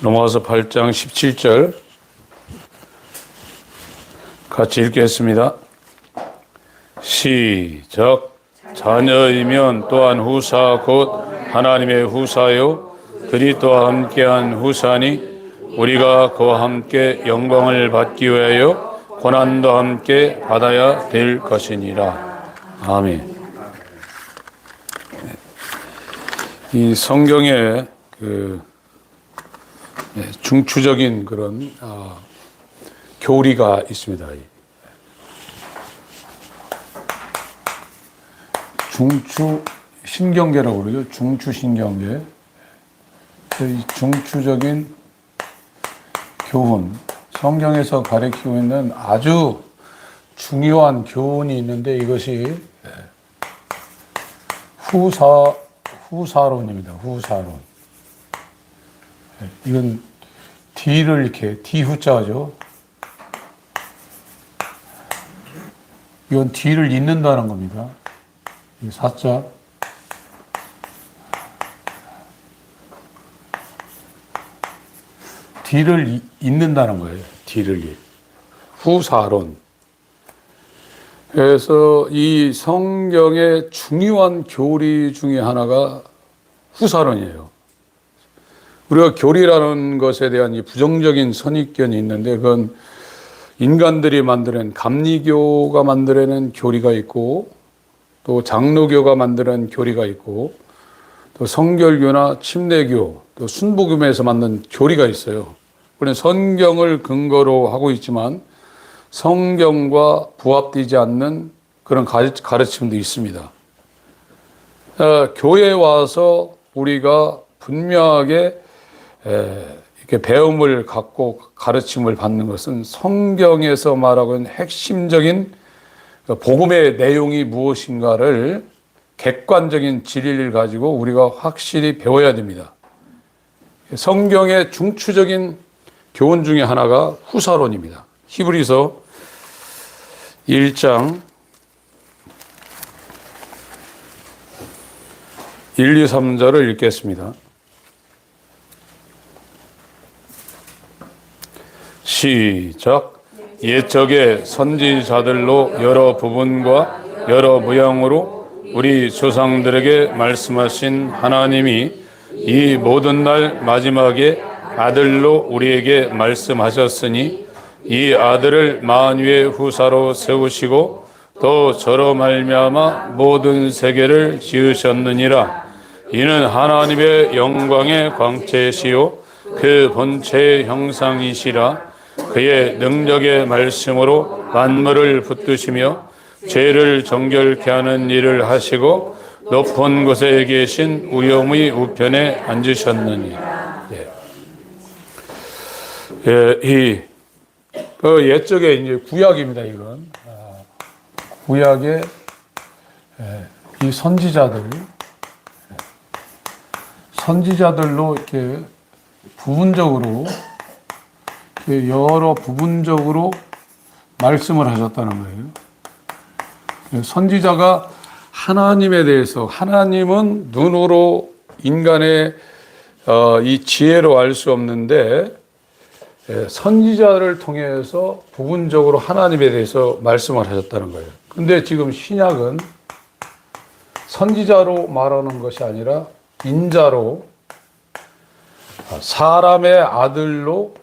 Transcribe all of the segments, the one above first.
로마서 8장 17절 같이 읽겠습니다. 시작. 자녀이면 또한 후사 곧 하나님의 후사요 그리스도와 함께한 후사니 우리가 그와 함께 영광을 받기 위하여 고난도 함께 받아야 될 것이니라. 아멘. 이 성경에 중추적인 그런 교리가 있습니다. 중추 신경계라고 그러죠. 중추 신경계. 이 중추적인 교훈, 성경에서 가르치고 있는 아주 중요한 교훈이 있는데 이것이 후사론입니다. 후사론. 이건 D를 이렇게 D후자죠. 이건 D를 잇는다는 겁니다. 이 사자. D를 잇는다는 거예요. D를 후사론. 그래서 이 성경의 중요한 교리 중에 하나가 후사론이에요. 우리가 교리라는 것에 대한 이 부정적인 선입견이 있는데 그건 인간들이 만들어낸 감리교가 만들어낸 교리가 있고 또 장로교가 만드는 교리가 있고 또 성결교나 침례교 또 순복음에서 만든 교리가 있어요. 물론 성경을 근거로 하고 있지만 성경과 부합되지 않는 그런 가르침도 있습니다. 교회에 와서 우리가 분명하게 이렇게 배움을 갖고 가르침을 받는 것은 성경에서 말하고 있는 핵심적인 복음의 내용이 무엇인가를 객관적인 진리를 가지고 우리가 확실히 배워야 됩니다. 성경의 중추적인 교훈 중에 하나가 후사론입니다. 히브리서 1장 1, 2, 3절을 읽겠습니다. 시작. 옛적의 선지자들로 여러 부분과 여러 모양으로 우리 조상들에게 말씀하신 하나님이 이 모든 날 마지막에 아들로 우리에게 말씀하셨으니 이 아들을 만유의 후사로 세우시고 또 저로 말미암아 모든 세계를 지으셨느니라. 이는 하나님의 영광의 광채시요 그 본체의 형상이시라. 그의 능력의 말씀으로 만물을 붙드시며 죄를 정결케 하는 일을 하시고 높은 곳에 계신 우영의 우편에 앉으셨느니. 이 옛적에 이제 구약입니다. 이건 구약의 이 선지자들로 이렇게 부분적으로 여러 부분적으로 말씀을 하셨다는 거예요. 선지자가 하나님에 대해서 하나님은 눈으로 인간의 이 지혜로 알 수 없는데 선지자를 통해서 부분적으로 하나님에 대해서 말씀을 하셨다는 거예요. 근데 지금 신약은 선지자로 말하는 것이 아니라 인자로 사람의 아들로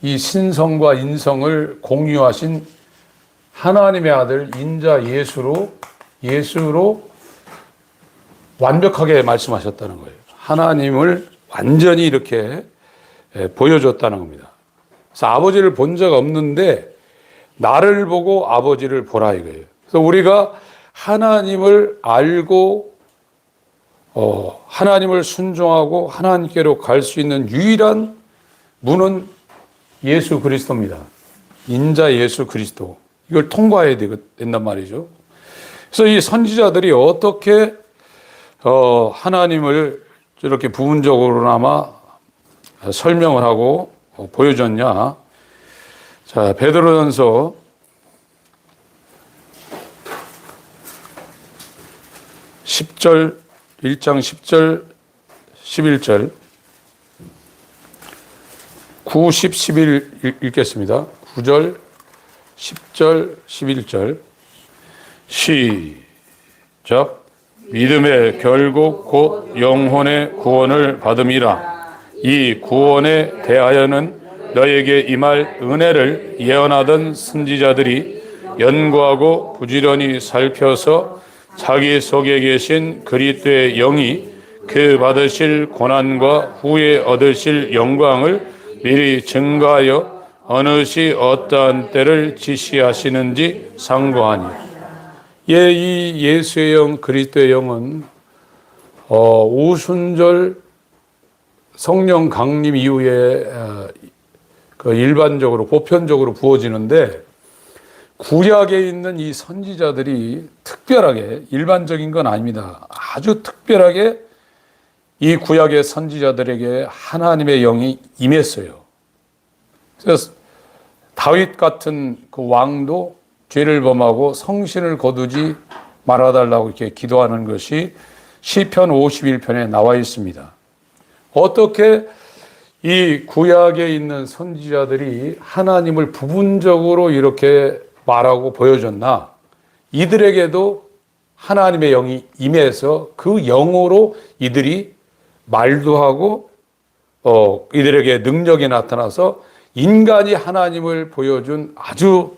이 신성과 인성을 공유하신 하나님의 아들 인자 예수로 완벽하게 말씀하셨다는 거예요. 하나님을 완전히 이렇게 보여줬다는 겁니다. 그래서 아버지를 본 적 없는데 나를 보고 아버지를 보라 이거예요. 그래서 우리가 하나님을 알고 하나님을 순종하고 하나님께로 갈 수 있는 유일한 문은 예수 그리스도입니다. 인자 예수 그리스도. 이걸 통과해야 된단 말이죠. 그래서 이 선지자들이 어떻게 하나님을 이렇게 부분적으로나마 설명을 하고 보여줬냐. 자, 베드로전서 1장 10절 11절 9, 10, 11 읽겠습니다. 9절, 10절, 11절. 시작. 믿음의 결국 곧 영혼의 구원을 받음이라. 이 구원에 대하여는 너에게 임할 은혜를 예언하던 선지자들이 연구하고 부지런히 살펴서 자기 속에 계신 그리스도의 영이 그 받으실 고난과 후에 얻으실 영광을 미리 증거하여 어느 시 어떠한 때를 지시하시는지 상고하니. 예, 이 예수의 영, 그리스도의 영은 오순절 성령 강림 이후에 그 일반적으로 보편적으로 부어지는데, 구약에 있는 이 선지자들이 특별하게, 일반적인 건 아닙니다, 아주 특별하게 이 구약의 선지자들에게 하나님의 영이 임했어요. 그래서 다윗 같은 그 왕도 죄를 범하고 성신을 거두지 말아달라고 이렇게 기도하는 것이 시편 51편에 나와 있습니다. 어떻게 이 구약에 있는 선지자들이 하나님을 부분적으로 이렇게 말하고 보여줬나? 이들에게도 하나님의 영이 임해서 그 영으로 이들이 말도 하고 이들에게 능력이 나타나서 인간이 하나님을 보여준 아주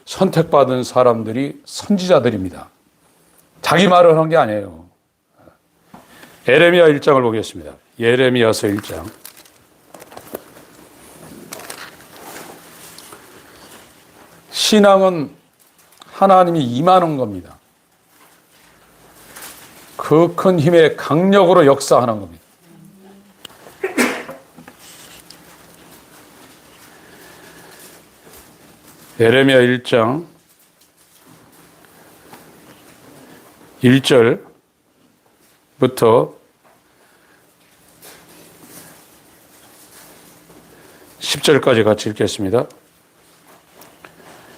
선택받은 사람들이 선지자들입니다. 자기 말을 한 게 아니에요. 예레미야 1장을 보겠습니다. 예레미야서 1장. 신앙은 하나님이 임하는 겁니다. 그 큰 힘의 강력으로 역사하는 겁니다. 예레미야 1장 1절부터 10절까지 같이 읽겠습니다.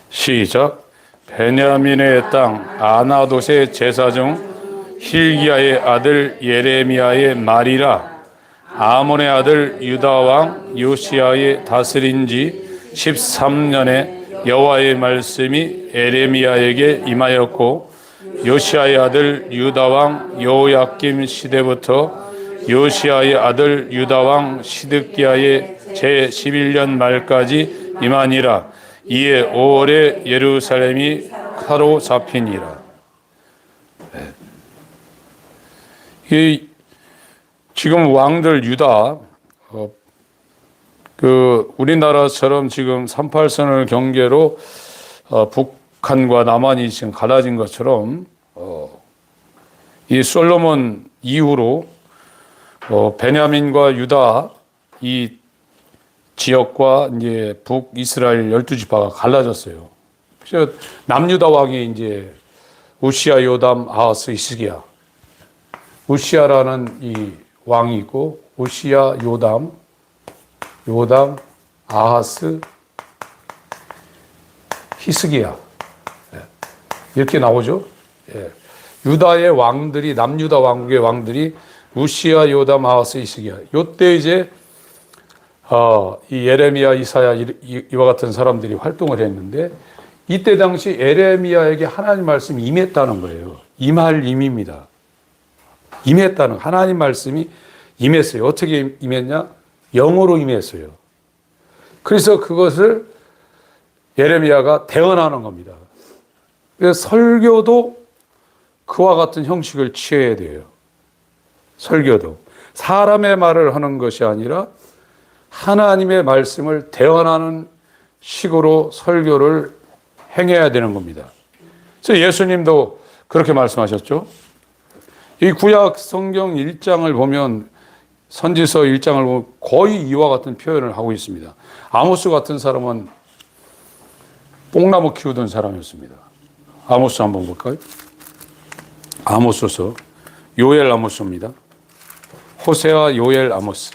시작. 베냐민의 땅 아나돗의 제사 중 힐기야의 아들 예레미야의 말이라. 아몬의 아들 유다 왕 요시야의 다스린 지 13년에 여호와의 말씀이 예레미야에게 임하였고, 요시야의 아들 유다 왕 여호야김 시대부터 요시야의 아들 유다 왕 시드기야의 제11년 말까지 임하니라. 이에 5월에 예루살렘이 사로잡히니라. 이 지금 왕들 유다, 우리나라처럼 지금 38선을 경계로 북한과 남한이 지금 갈라진 것처럼 이 솔로몬 이후로 베냐민과 유다 이 지역과 이제 북이스라엘 12지파가 갈라졌어요. 그래서 남유다 왕이 이제 우시야, 요담, 아하스, 히스기야. 우시야라는 이 왕이 있고, 우시야, 요담, 아하스, 히스기야. 이렇게 나오죠. 유다의 왕들이, 남유다 왕국의 왕들이 우시야, 요담, 아하스, 히스기야. 요때 이제 이 예레미야, 이사야 이와 같은 사람들이 활동을 했는데, 이때 당시 예레미야에게 하나님 말씀이 임했다는 거예요. 임할 임입니다. 임했다는, 하나님 말씀이 임했어요. 어떻게 임했냐? 영으로 임했어요. 그래서 그것을 예레미야가 대언하는 겁니다. 그래서 설교도 그와 같은 형식을 취해야 돼요. 설교도 사람의 말을 하는 것이 아니라 하나님의 말씀을 대언하는 식으로 설교를 행해야 되는 겁니다. 그래서 예수님도 그렇게 말씀하셨죠. 이 구약 성경 1장을 보면, 선지서 1장을 보면 거의 이와 같은 표현을 하고 있습니다. 아모스 같은 사람은 뽕나무 키우던 사람이었습니다. 아모스 한번 볼까요? 아모스서, 요엘 아모스입니다. 호세아, 요엘, 아모스.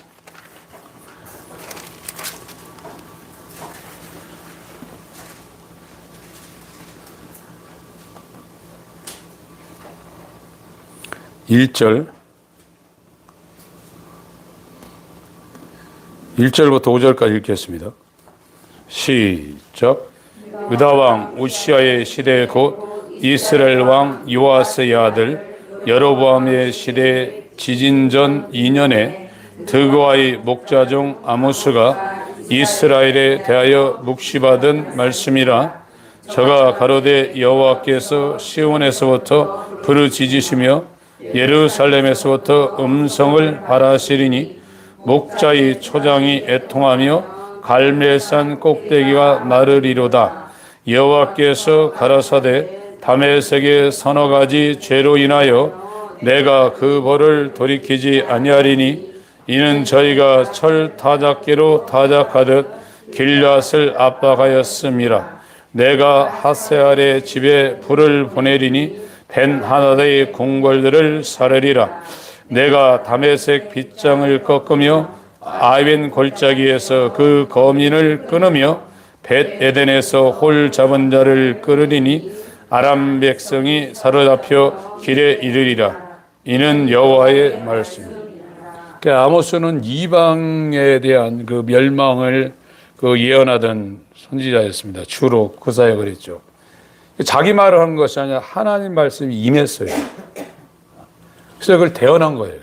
1절부터 5절까지 읽겠습니다. 시작. 유다왕 우시아의 시대 곧 이스라엘 왕 요아스의 아들 여로보암의 시대 지진전 2년에 드그와의 목자 중 아모스가 이스라엘에 대하여 묵시받은 말씀이라. 저가 가로되 여호와께서 시온에서부터 부르짖으시며 예루살렘에서부터 음성을 발하시리니 목자의 초장이 애통하며 갈멜산 꼭대기가 마르리로다. 여호와께서 가라사대 다메섹의 서너 가지 죄로 인하여 내가 그 벌을 돌이키지 아니하리니 이는 저희가 철 타작기로 타작하듯 길앗을 압박하였음이라. 내가 하세알의 집에 불을 보내리니 벤하닷의 궁궐들을 사르리라. 내가 다메섹 빗장을 꺾으며 아벤 골짜기에서 그 거민을 끊으며 벳 에덴에서 홀 잡은 자를 끌으리니 아람 백성이 사로잡혀 길에 이르리라. 이는 여호와의 말씀입니다. 그러니까 아모스는 이방에 대한 그 멸망을 예언하던 선지자였습니다. 주로 그 사역을 했죠. 자기 말을 하는 것이 아니라 하나님 말씀이 임했어요. 그래서 그걸 대언한 거예요.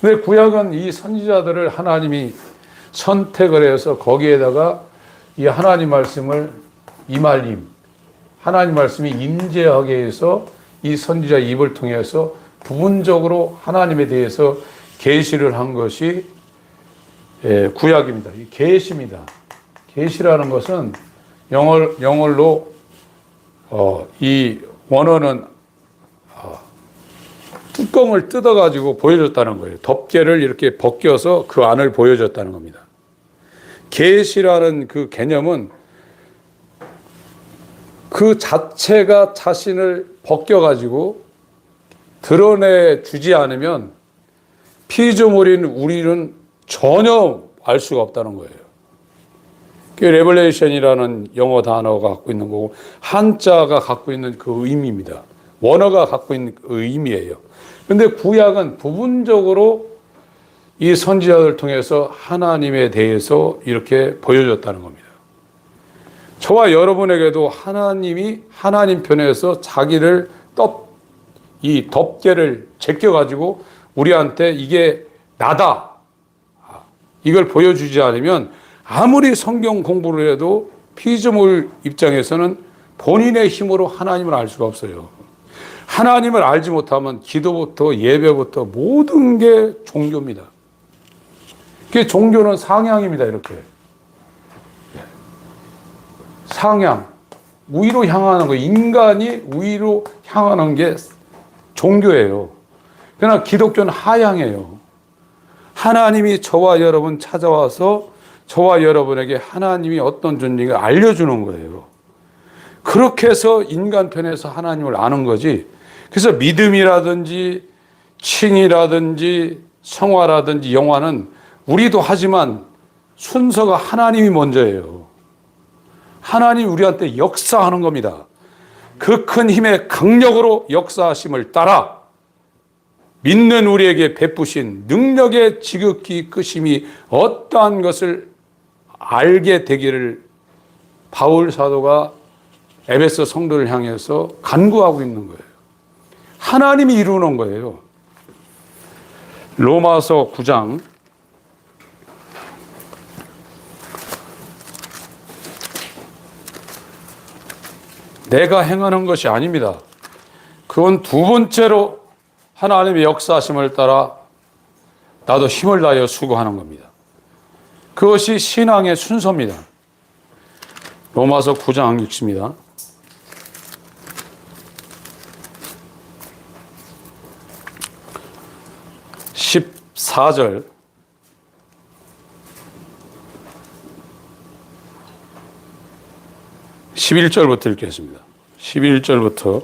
근데 구약은 이 선지자들을 하나님이 선택을 해서 거기에다가 이 하나님 말씀을 임할림, 하나님 말씀이 임재하게 해서 이 선지자 입을 통해서 부분적으로 하나님에 대해서 계시를 한 것이 구약입니다. 계시입니다. 계시라는 것은 영어로 이 원어는 뚜껑을 뜯어가지고 보여줬다는 거예요. 덮개를 이렇게 벗겨서 그 안을 보여줬다는 겁니다. 계시라는 그 개념은 그 자체가 자신을 벗겨가지고 드러내 주지 않으면 피조물인 우리는 전혀 알 수가 없다는 거예요. 그게 레벨레이션이라는 영어 단어가 갖고 있는 거고 한자가 갖고 있는 그 의미입니다. 원어가 갖고 있는 그 의미예요. 그런데 구약은 부분적으로 이 선지자들 통해서 하나님에 대해서 이렇게 보여줬다는 겁니다. 저와 여러분에게도 하나님이 하나님 편에서 자기를 이 덮개를 제껴가지고 우리한테 이게 나다, 이걸 보여주지 않으면 아무리 성경 공부를 해도 피조물 입장에서는 본인의 힘으로 하나님을 알 수가 없어요. 하나님을 알지 못하면 기도부터 예배부터 모든 게 종교입니다. 그게 종교는 상향입니다. 이렇게 상향, 위로 향하는 거, 인간이 위로 향하는 게 종교예요. 그러나 기독교는 하향이에요. 하나님이 저와 여러분 찾아와서 저와 여러분에게 하나님이 어떤 존재인가 알려주는 거예요. 그렇게 해서 인간 편에서 하나님을 아는 거지. 그래서 믿음이라든지 칭이라든지 성화라든지 영화는 우리도 하지만 순서가 하나님이 먼저예요. 하나님이 우리한테 역사하는 겁니다. 그 큰 힘의 강력으로 역사하심을 따라 믿는 우리에게 베푸신 능력의 지극히 크심이 어떠한 것을 알게 되기를 바울 사도가 에베소 성도를 향해서 간구하고 있는 거예요. 하나님이 이루는 거예요. 로마서 9장 '내가 행하는 것이 아닙니다. 그건 두 번째로 하나님의 역사하심을 따라 나도 힘을 다하여 수고하는 겁니다. 그것이 신앙의 순서입니다. 로마서 9장 읽습니다. 14절 11절부터 읽겠습니다. 11절부터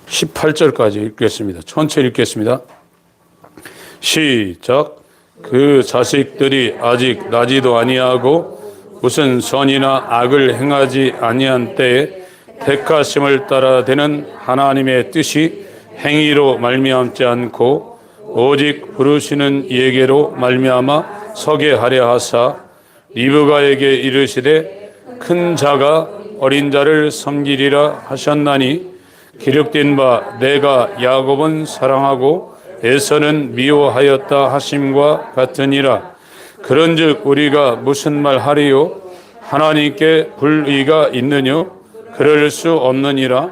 18절까지 읽겠습니다. 천천히 읽겠습니다. 시작. 그 자식들이 아직 나지도 아니하고 무슨 선이나 악을 행하지 아니한 때에 택하심을 따라 되는 하나님의 뜻이 행위로 말미암지 않고 오직 부르시는 이에게로 말미암아 서게 하려 하사 리브가에게 이르시되 큰 자가 어린 자를 섬기리라 하셨나니 기록된 바 내가 야곱은 사랑하고 에서는 미워하였다 하심과 같으니라. 그런즉 우리가 무슨 말 하리요? 하나님께 불의가 있느뇨? 그럴 수 없느니라.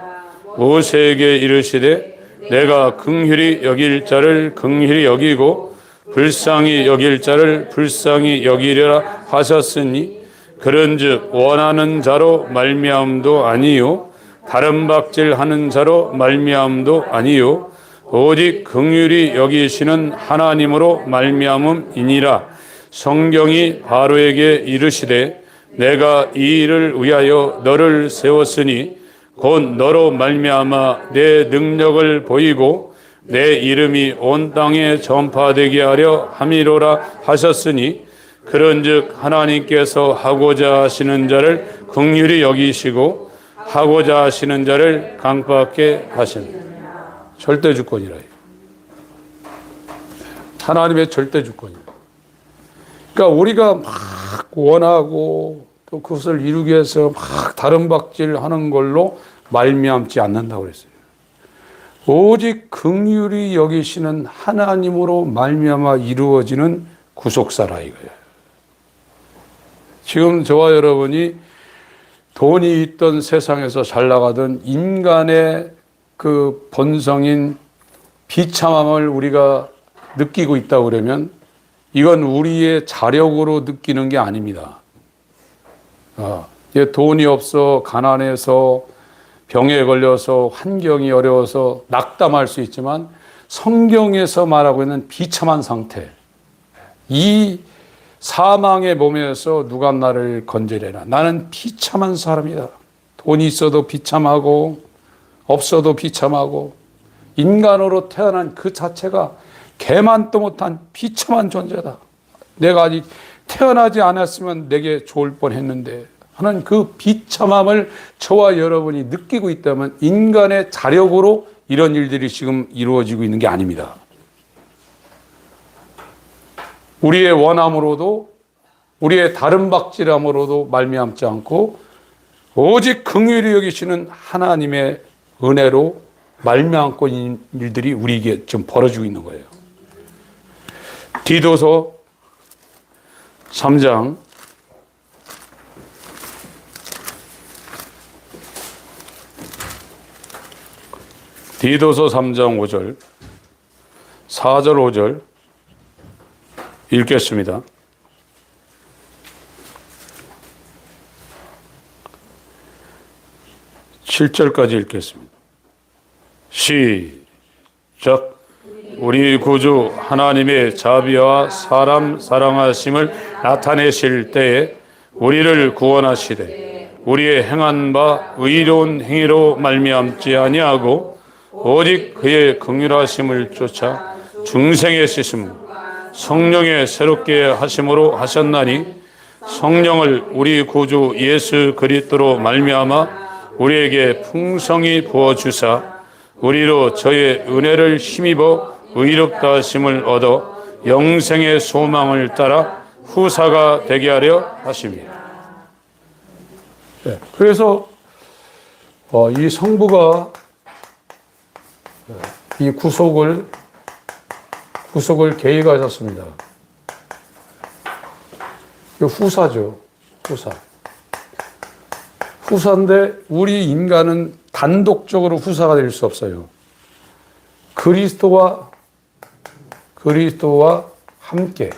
모세에게 이르시되 내가 긍휼히 여길 자를 긍휼히 여기고 불쌍히 여길 자를 불쌍히 여기리라 하셨으니 그런즉 원하는 자로 말미암도 아니요 다른 박질하는 자로 말미암도 아니요 오직 긍휼히 여기시는 하나님으로 말미암음이니라. 성경이 바로에게 이르시되 내가 이 일을 위하여 너를 세웠으니 곧 너로 말미암아 내 능력을 보이고 내 이름이 온 땅에 전파되게 하려 함이로라 하셨으니 그런즉 하나님께서 하고자 하시는 자를 긍휼히 여기시고 하고자 하시는 자를 강팍하게 하시는 절대 주권이라. 하나님의 절대 주권이라. 그러니까 우리가 막 원하고 또 그것을 이루기 위해서 막 다른 박질하는 걸로 말미암지 않는다고 그랬어요. 오직 긍휼히 여기시는 하나님으로 말미암아 이루어지는 구속사라 이거예요. 지금 저와 여러분이 돈이 있던 세상에서 잘 나가던 인간의 그 본성인 비참함을 우리가 느끼고 있다고 그러면 이건 우리의 자력으로 느끼는 게 아닙니다. 돈이 없어 가난해서 병에 걸려서 환경이 어려워서 낙담할 수 있지만 성경에서 말하고 있는 비참한 상태, 이 사망의 몸에서 누가 나를 건져내나. 나는 비참한 사람이다. 돈이 있어도 비참하고 없어도 비참하고 인간으로 태어난 그 자체가 개만도 못한 비참한 존재다. 내가 아직 태어나지 않았으면 내게 좋을 뻔했는데 하는 그 비참함을 저와 여러분이 느끼고 있다면 인간의 자력으로 이런 일들이 지금 이루어지고 있는 게 아닙니다. 우리의 원함으로도 우리의 다른 박질함으로도 말미암지 않고 오직 긍휼히 여기시는 하나님의 은혜로 말미암고 있는 일들이 우리에게 좀 벌어지고 있는 거예요. 디도서 3장 5절 4절 5절 읽겠습니다. (7절까지) 읽겠습니다. 시작. 우리 구주 하나님의 자비와 사람 사랑하심을 나타내실 때에 우리를 구원하시되 우리의 행한 바 의로운 행위로 말미암지 아니하고 오직 그의 긍휼하심을 쫓아 중생의 씻음 성령의 새롭게 하심으로 하셨나니 성령을 우리 구주 예수 그리스도로 말미암아 우리에게 풍성히 부어주사 우리로 저의 은혜를 힘입어 의롭다 하심을 얻어 영생의 소망을 따라 후사가 되게 하려 하십니다. 네, 그래서 이 성부가 이 구속을 계획하셨습니다. 후사죠. 후사인데 우리 인간은 단독적으로 후사가 될 수 없어요. 그리스도와 함께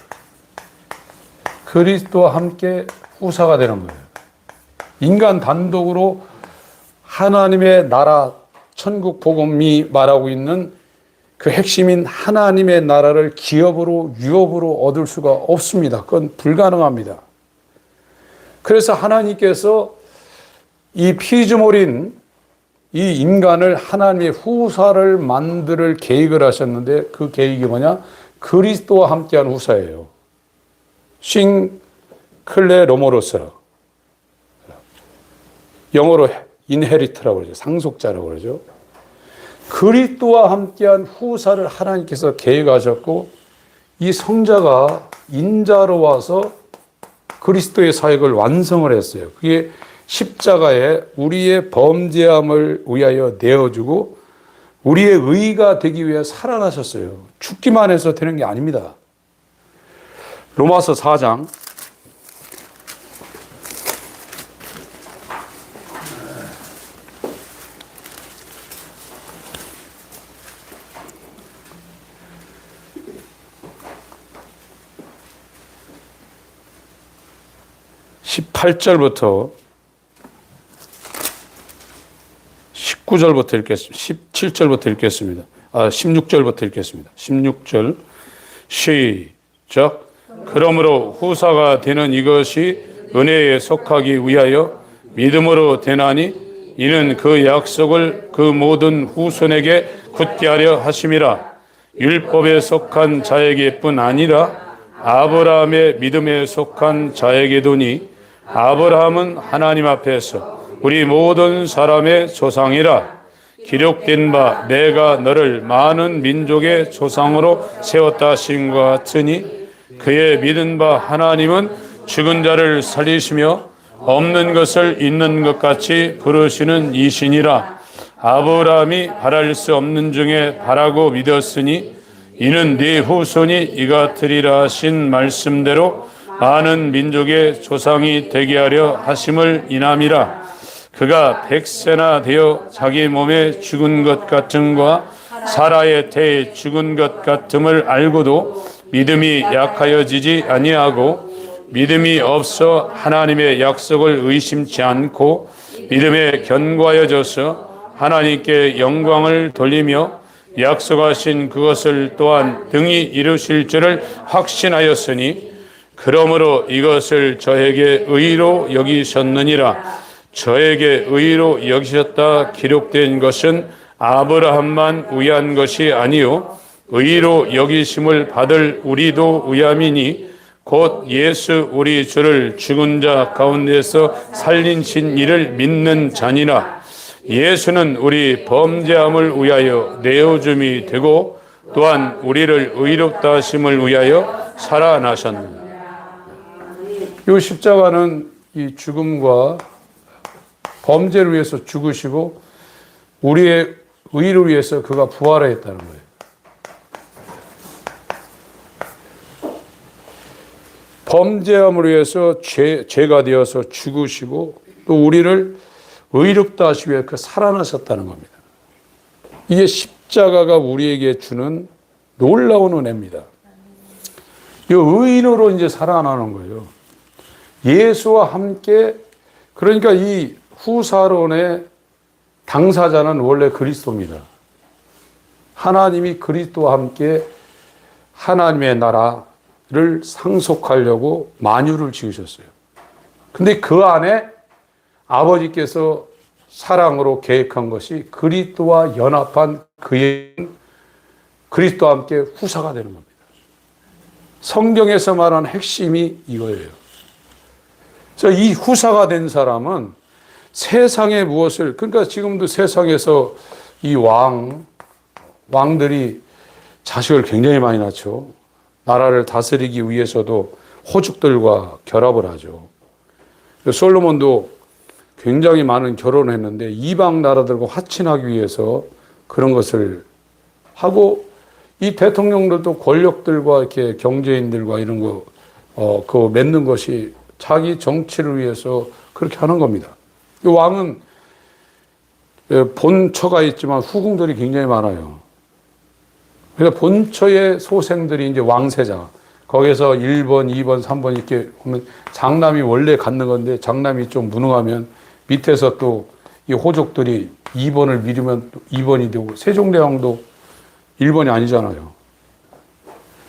후사가 되는 거예요. 인간 단독으로 하나님의 나라 천국 복음이 말하고 있는 그 핵심인 하나님의 나라를 기업으로 유업으로 얻을 수가 없습니다. 그건 불가능합니다. 그래서 하나님께서 이 피조물인 이 인간을 하나님의 후사를 만들 계획을 하셨는데 그 계획이 뭐냐? 그리스도와 함께한 후사예요. 싱클레로모로스, 영어로 인헤리트라고 그러죠. 상속자라고 그러죠. 그리스도와 함께한 후사를 하나님께서 계획하셨고 이 성자가 인자로 와서 그리스도의 사역을 완성을 했어요. 그게 십자가에 우리의 범죄함을 위하여 내어주고 우리의 의가 되기 위해 살아나셨어요. 죽기만 해서 되는 게 아닙니다. 로마서 4장 18절부터 19절부터 읽겠습니다. 17절부터 읽겠습니다. 16절부터 읽겠습니다. 16절 시작. 그러므로 후사가 되는 이것이 은혜에 속하기 위하여 믿음으로 되나니 이는 그 약속을 그 모든 후손에게 굳게 하려 하심이라. 율법에 속한 자에게뿐 아니라 아브라함의 믿음에 속한 자에게도니 아브라함은 하나님 앞에서 우리 모든 사람의 조상이라. 기록된 바 내가 너를 많은 민족의 조상으로 세웠다 하신 것 같으니 그의 믿은 바 하나님은 죽은 자를 살리시며 없는 것을 있는 것 같이 부르시는 이시니라. 아브라함이 바랄 수 없는 중에 바라고 믿었으니 이는 네 후손이 이같으리라 하신 말씀대로 많은 민족의 조상이 되게 하려 하심을 인함이라. 그가 100세나 되어 자기 몸에 죽은 것 같음과 사라의 태에 죽은 것 같음을 알고도 믿음이 약하여지지 아니하고 믿음이 없어 하나님의 약속을 의심치 않고 믿음에 견고하여져서 하나님께 영광을 돌리며 약속하신 그것을 또한 등이 이루실 줄을 확신하였으니 그러므로 이것을 저에게 의로 여기셨느니라. 저에게 의로 여기셨다 기록된 것은 아브라함만 위한 것이 아니요 의로 여기심을 받을 우리도 위함이니 곧 예수 우리 주를 죽은 자 가운데서 살리신 이를 믿는 자니라. 예수는 우리 범죄함을 위하여 내어줌이 되고 또한 우리를 의롭다 하심을 위하여 살아나셨느니라. 이 십자가는 이 죽음과 범죄를 위해서 죽으시고 우리의 의를 위해서 그가 부활했다는 거예요. 범죄함을 위해서 죄가 되어서 죽으시고 또 우리를 의롭다 하시기 위해 그 살아나셨다는 겁니다. 이게 십자가가 우리에게 주는 놀라운 은혜입니다. 이 의인으로 이제 살아나는 거예요. 예수와 함께, 그러니까 이 후사론의 당사자는 원래 그리스도입니다. 하나님이 그리스도와 함께 하나님의 나라를 상속하려고 만유를 지으셨어요. 근데 그 안에 아버지께서 사랑으로 계획한 것이 그리스도와 연합한 그의 그리스도와 함께 후사가 되는 겁니다. 성경에서 말하는 핵심이 이거예요. 그래서 이 후사가 된 사람은 세상의 무엇을, 그러니까 지금도 세상에서 이 왕들이 자식을 굉장히 많이 낳죠. 나라를 다스리기 위해서도 호족들과 결합을 하죠. 솔로몬도 굉장히 많은 결혼을 했는데 이방 나라들과 화친하기 위해서 그런 것을 하고, 이 대통령들도 권력들과 이렇게 경제인들과 이런 그 맺는 것이 자기 정치를 위해서 그렇게 하는 겁니다. 이 왕은 본처가 있지만 후궁들이 굉장히 많아요. 그러니까 본처의 소생들이 이제 왕세자, 거기서 1번, 2번, 3번 이렇게 보면 장남이 원래 갖는 건데 장남이 좀 무능하면 밑에서 또 이 호족들이 2번을 미루면 또 2번이 되고, 세종대왕도 1번이 아니잖아요.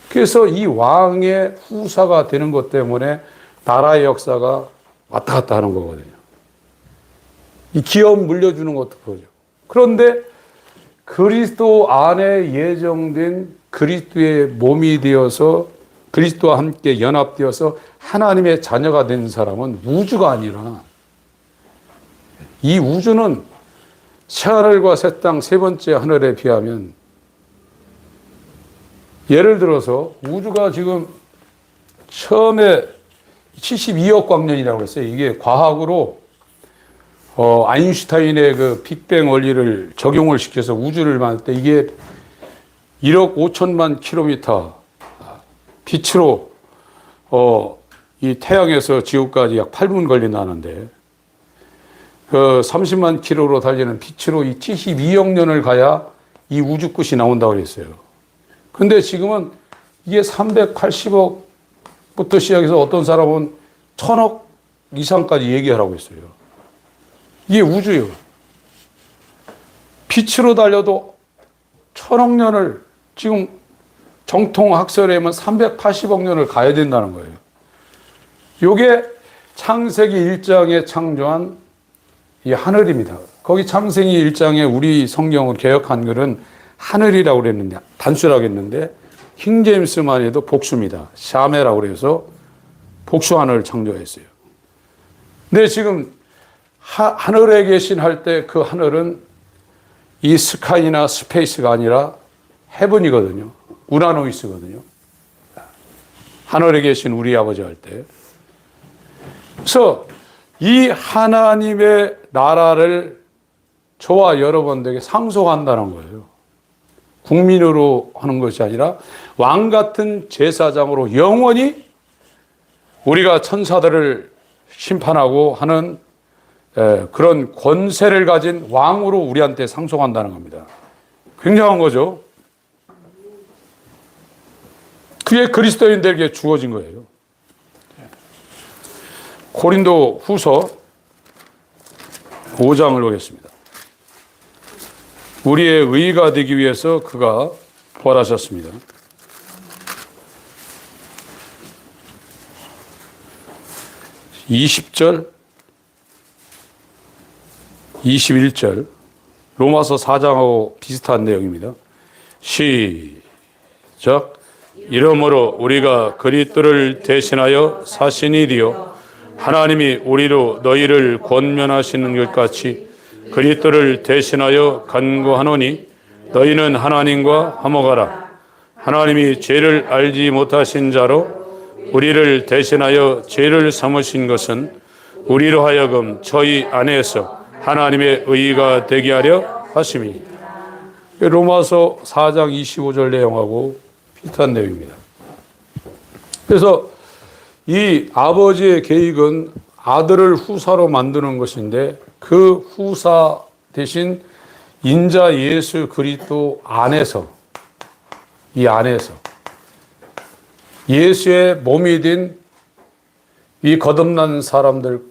그래서 이 왕의 후사가 되는 것 때문에 나라의 역사가 왔다 갔다 하는 거거든요. 이 기업 물려주는 것도 그러죠. 그런데 그리스도 안에 예정된 그리스도의 몸이 되어서 그리스도와 함께 연합되어서 하나님의 자녀가 된 사람은 우주가 아니라 이 우주는 새하늘과 새 땅 세 번째 하늘에 비하면, 예를 들어서 우주가 지금 처음에 72억 광년이라고 했어요. 이게 과학으로 아인슈타인의 그 빅뱅 원리를 적용을 시켜서 우주를 만들 때 이게 1억 5천만 킬로미터 빛으로 이 태양에서 지구까지 약 8분 걸린다는데, 그 30만 킬로로 달리는 빛으로 이 72억 년을 가야 이 우주 끝이 나온다고 그랬어요. 근데 지금은 이게 380억부터 시작해서 어떤 사람은 1000억 이상까지 얘기하라고 했어요. 이게 우주예요. 빛으로 달려도 1000억 년을, 지금 정통 학설에 의하면 380억 년을 가야 된다는 거예요. 이게 창세기 1장에 창조한 이 하늘입니다. 거기 창세기 1장에 우리 성경을 개역한 글은 하늘이라고 그랬는데, 단수라고 했는데, 킹제임스만 해도 복수입니다. 샤메라고 그래서 복수 하늘을 창조했어요. 근데 지금 하늘에 계신 할 때 그 하늘은 이 스카이나 스페이스가 아니라 헤븐이거든요. 우라노이스거든요. 하늘에 계신 우리 아버지 할 때. 그래서 이 하나님의 나라를 저와 여러분들에게 상속한다는 거예요. 국민으로 하는 것이 아니라 왕 같은 제사장으로 영원히 우리가 천사들을 심판하고 하는 그런 권세를 가진 왕으로 우리한테 상속한다는 겁니다. 굉장한 거죠. 그게 그리스도인들에게 주어진 거예요. 고린도 후서 5장을 보겠습니다. 우리의 의가 되기 위해서 그가 부활하셨습니다. 20절, 21절, 로마서 4장하고 비슷한 내용입니다. 시작. 이러므로 우리가 그리스도를 대신하여 사신이 되어 하나님이 우리로 너희를 권면하시는 것 같이 그리스도를 대신하여 간구하노니 너희는 하나님과 화목하라. 하나님이 죄를 알지 못하신 자로 우리를 대신하여 죄를 삼으신 것은 우리로 하여금 저희 안에서 하나님의 의가 되게 하려 하심이니. 로마서 4장 25절 내용하고 비슷한 내용입니다. 그래서 이 아버지의 계획은 아들을 후사로 만드는 것인데, 그 후사 대신 인자 예수 그리스도 안에서, 이 안에서 예수의 몸이 된 이 거듭난 사람들을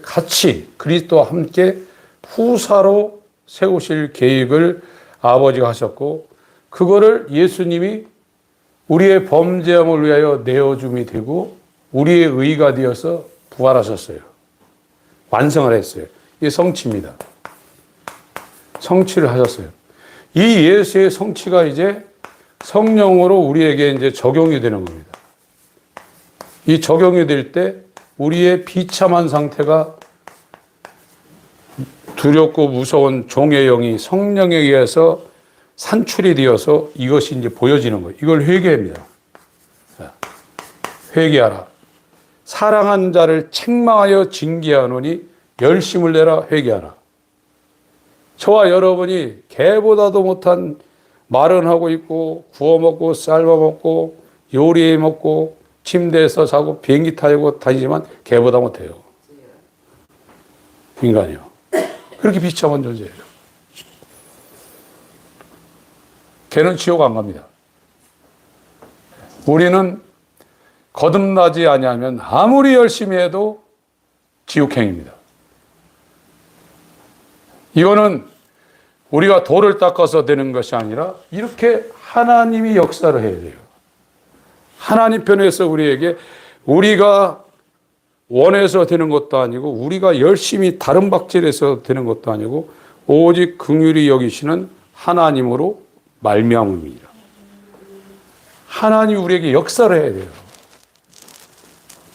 같이 그리스도와 함께 후사로 세우실 계획을 아버지가 하셨고, 그거를 예수님이 우리의 범죄함을 위하여 내어줌이 되고 우리의 의가 되어서 부활하셨어요. 완성을 했어요. 이게 성취입니다. 성취를 하셨어요. 이 예수의 성취가 이제 성령으로 우리에게 이제 적용이 되는 겁니다. 이 적용이 될 때 우리의 비참한 상태가, 두렵고 무서운 종의 영이 성령에 의해서 산출이 되어서 이것이 이제 보여지는 거예요. 이걸 회개합니다. 회개하라. 사랑한 자를 책망하여 징계하노니 열심을 내라. 회개하라. 저와 여러분이 개보다도 못한 말은 하고 있고, 구워 먹고, 삶아 먹고, 요리해 먹고, 침대에서 자고, 비행기 타고 다니지만 개보다 못해요. 인간이요. 그렇게 비참한 존재예요. 걔는 지옥 안 갑니다. 우리는 거듭나지 아니하면 아무리 열심히 해도 지옥행입니다. 이거는 우리가 돌을 닦아서 되는 것이 아니라 이렇게 하나님이 역사를 해야 돼요. 하나님 편에서 우리에게, 우리가 원해서 되는 것도 아니고 우리가 열심히 다른 박질해서 되는 것도 아니고 오직 긍휼히 여기시는 하나님으로 말미암음이라. 하나님이 우리에게 역사를 해야 돼요.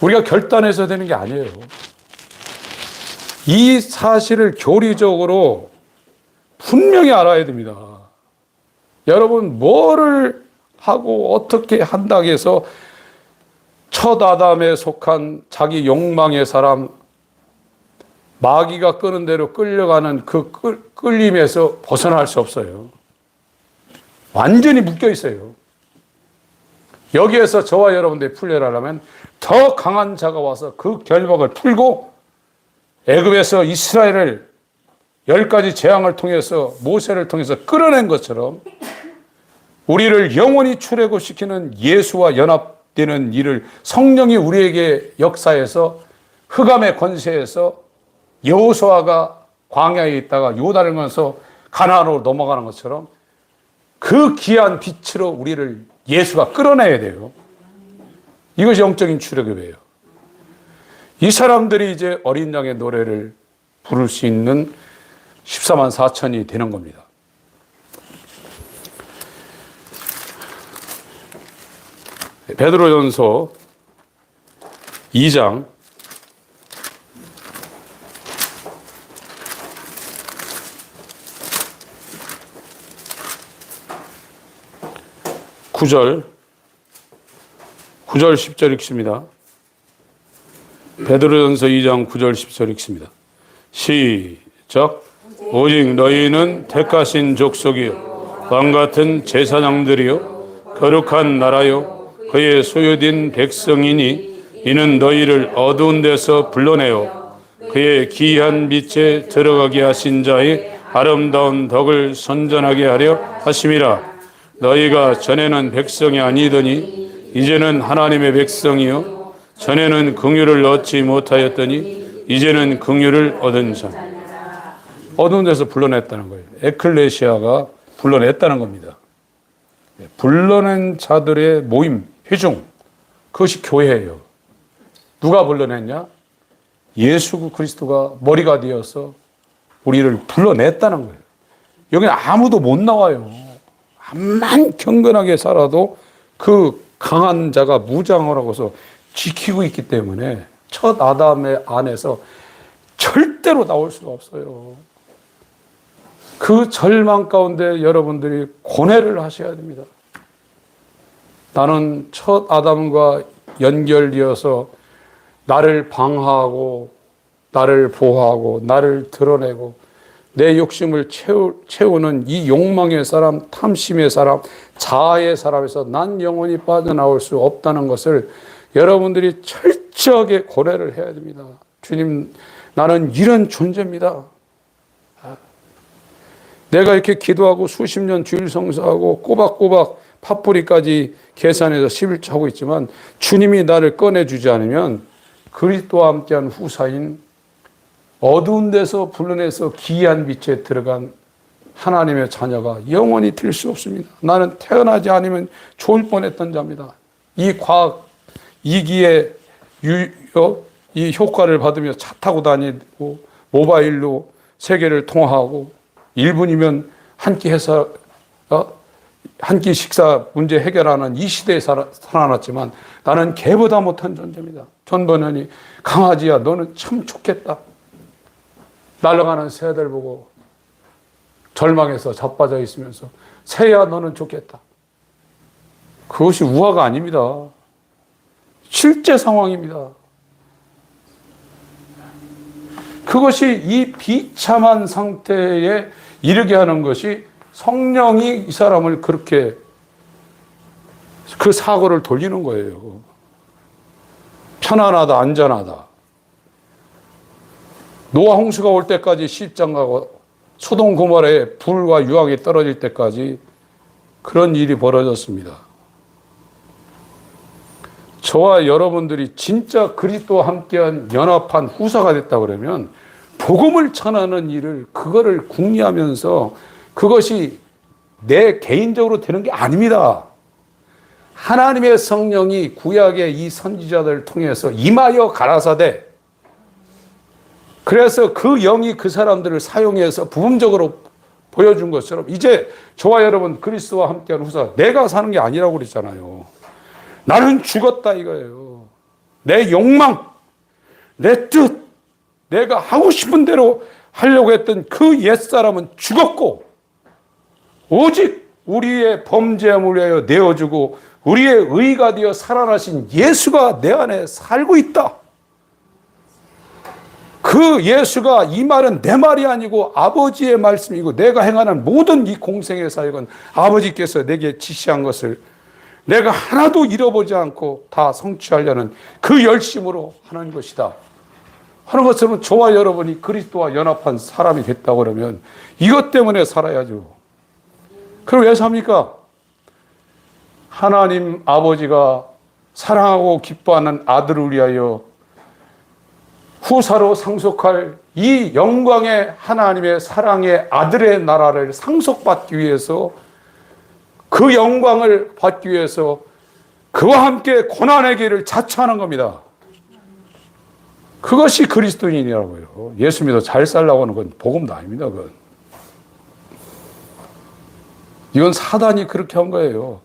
우리가 결단해서 되는 게 아니에요. 이 사실을 교리적으로 분명히 알아야 됩니다. 여러분, 뭐를 하고 어떻게 한다고 해서 첫 아담에 속한 자기 욕망의 사람, 마귀가 끄는 대로 끌려가는 그 끌림에서 벗어날 수 없어요. 완전히 묶여 있어요. 여기에서 저와 여러분들이 풀려나려면 더 강한 자가 와서 그 결박을 풀고 애굽에서 이스라엘을 10가지 재앙을 통해서 모세를 통해서 끌어낸 것처럼 우리를 영원히 출애굽시키는 예수와 연합되는 일을 성령이 우리에게 역사해서 흑암의 권세에서 여호수아가 광야에 있다가 요단을 건너서 가나안으로 넘어가는 것처럼 그 귀한 빛으로 우리를 예수가 끌어내야 돼요. 이것이 영적인 출애굽이에요. 이 사람들이 이제 어린 양의 노래를 부를 수 있는 14만 4천이 되는 겁니다. 베드로전서 2장 9절 10절 읽습니다. 베드로전서 2장 9절 10절 읽습니다. 시작. 오직 너희는 택하신 족속이요 왕같은 제사장들이요 거룩한 나라요 그의 소유된 백성이니 이는 너희를 어두운 데서 불러내어 그의 귀한 빛에 들어가게 하신 자의 아름다운 덕을 선전하게 하려 하심이라. 너희가 전에는 백성이 아니더니 이제는 하나님의 백성이요 전에는 긍휼을 얻지 못하였더니 이제는 긍휼을 얻은 자. 어두운 데서 불러냈다는 거예요. 에클레시아가 불러냈다는 겁니다. 불러낸 자들의 모임, 회중, 그것이 교회예요. 누가 불러냈냐? 예수 그리스도가 머리가 되어서 우리를 불러냈다는 거예요. 여기는 아무도 못 나와요. 암만 경건하게 살아도 그 강한 자가 무장을 하고서 지키고 있기 때문에 첫 아담의 안에서 절대로 나올 수가 없어요. 그 절망 가운데 여러분들이 고뇌를 하셔야 됩니다. 나는 첫 아담과 연결되어서 나를 방하하고 나를 보호하고 나를 드러내고 내 욕심을 채우는 이 욕망의 사람, 탐심의 사람, 자아의 사람에서 난 영원히 빠져나올 수 없다는 것을 여러분들이 철저하게 고려를 해야 됩니다. 주님, 나는 이런 존재입니다. 내가 이렇게 기도하고 수십 년 주일 성사하고 꼬박꼬박 팥뿌리까지 계산해서 11조 하고 있지만 주님이 나를 꺼내주지 않으면 그리스도와 함께한 후사인 어두운 데서 불러내서 기이한 빛에 들어간 하나님의 자녀가 영원히 될 수 없습니다. 나는 태어나지 않으면 좋을 뻔했던 자입니다. 이 과학 이기의 이 효과를 받으며 차 타고 다니고 모바일로 세계를 통화하고 1분이면 한 끼 해서 한 끼 식사 문제 해결하는 이 시대에 살아났지만 나는 개보다 못한 존재입니다. 존 버넌이 강아지야 너는 참 좋겠다. 날아가는 새들 보고 절망해서 자빠져 있으면서 새야 너는 좋겠다. 그것이 우화가 아닙니다. 실제 상황입니다. 그것이 이 비참한 상태에 이르게 하는 것이 성령이 이 사람을 그렇게 그 사고를 돌리는 거예요. 편안하다, 안전하다. 노아 홍수가 올 때까지 십장가고 소돔 고모라에 불과 유황이 떨어질 때까지 그런 일이 벌어졌습니다. 저와 여러분들이 진짜 그리스도와 함께한 연합한 후사가 됐다 그러면 복음을 전하는 일을 그거를 궁리하면서 그것이 내 개인적으로 되는 게 아닙니다. 하나님의 성령이 구약의 이 선지자들을 통해서 임하여 가라사대 그래서 그 영이 그 사람들을 사용해서 부분적으로 보여준 것처럼 이제 저와 여러분 그리스도와 함께하는 후사 내가 사는 게 아니라고 그랬잖아요. 나는 죽었다 이거예요. 내 욕망, 내 뜻, 내가 하고 싶은 대로 하려고 했던 그 옛사람은 죽었고 오직 우리의 범죄함을 위하여 내어주고 우리의 의가 되어 살아나신 예수가 내 안에 살고 있다. 그 예수가, 이 말은 내 말이 아니고 아버지의 말씀이고 내가 행하는 모든 이 공생의 사역은 아버지께서 내게 지시한 것을 내가 하나도 잃어보지 않고 다 성취하려는 그 열심으로 하는 것이다 하는 것처럼 저와 여러분이 그리스도와 연합한 사람이 됐다고 그러면 이것 때문에 살아야죠. 그럼 왜 삽니까? 하나님 아버지가 사랑하고 기뻐하는 아들을 위하여 후사로 상속할 이 영광의 하나님의 사랑의 아들의 나라를 상속받기 위해서, 그 영광을 받기 위해서 그와 함께 고난의 길을 자처하는 겁니다. 그것이 그리스도인이라고요. 예수 믿어 잘 살라고 하는 건 복음도 아닙니다. 그건. 이건 사단이 그렇게 한 거예요.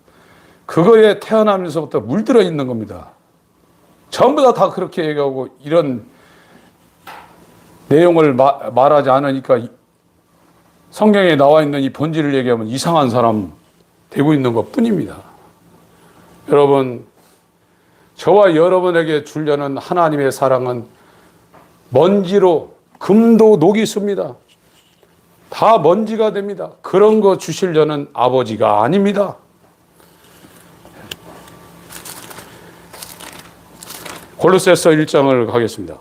그거에 태어나면서부터 물들어 있는 겁니다. 전부 다 그렇게 얘기하고 이런 내용을 말하지 않으니까 성경에 나와 있는 이 본질을 얘기하면 이상한 사람 되고 있는 것 뿐입니다. 여러분, 저와 여러분에게 주려는 하나님의 사랑은 먼지로 금도 녹이 습니다. 다 먼지가 됩니다. 그런 거 주시려는 아버지가 아닙니다. 골로새서 1장을 가겠습니다.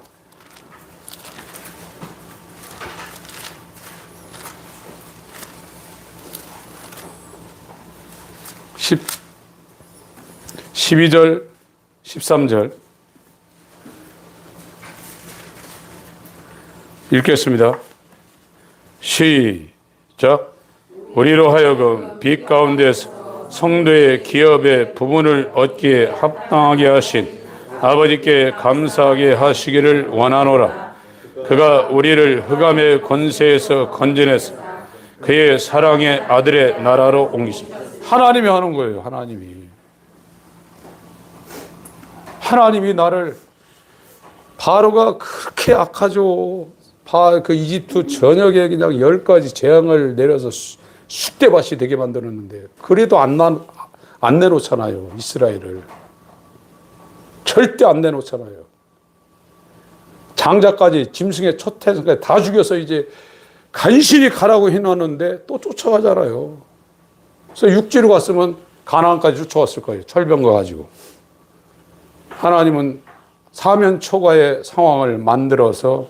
12절, 13절 읽겠습니다. 시작. 우리로 하여금 빛 가운데서 성도의 기업의 부분을 얻기에 합당하게 하신 아버지께 감사하게 하시기를 원하노라. 그가 우리를 흑암의 권세에서 건져내서 그의 사랑의 아들의 나라로 옮기십니다. 하나님이 하는 거예요. 하나님이 나를, 바로가 그렇게 악하죠. 그 이집트 전역에 그냥 10가지 재앙을 내려서 쑥대밭이 되게 만들었는데 그래도 안 내놓잖아요. 이스라엘을 절대 안 내놓잖아요. 장자까지 짐승의 초태까지 다 죽여서 이제 간신히 가라고 해놨는데 또 쫓아가잖아요. 그래서 육지로 갔으면 가나안까지 쫓아왔을 거예요. 철병거 가지고. 하나님은 사면초가의 상황을 만들어서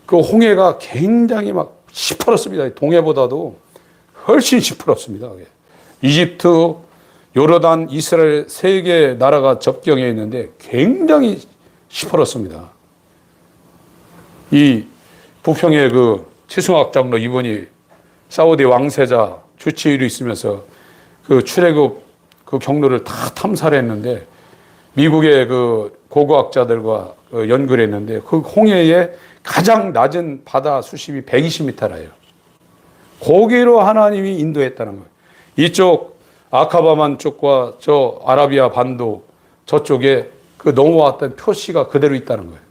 그 홍해가 굉장히 막 시퍼렇습니다. 동해보다도 훨씬 시퍼렇습니다. 이집트, 요르단, 이스라엘 세 개의 나라가 접경에 있는데 굉장히 시퍼렇습니다. 이 부평의 그 최승학 장로 이분이 사우디 왕세자 주치의로 있으면서 그 출애굽 그 경로를 다 탐사를 했는데 미국의 그 고고학자들과 연구를 했는데 그 홍해의 가장 낮은 바다 수심이 120m라요. 거기로 하나님이 인도했다는 거예요. 이쪽 아카바만 쪽과 저 아라비아 반도 저쪽에 그 넘어왔던 표시가 그대로 있다는 거예요.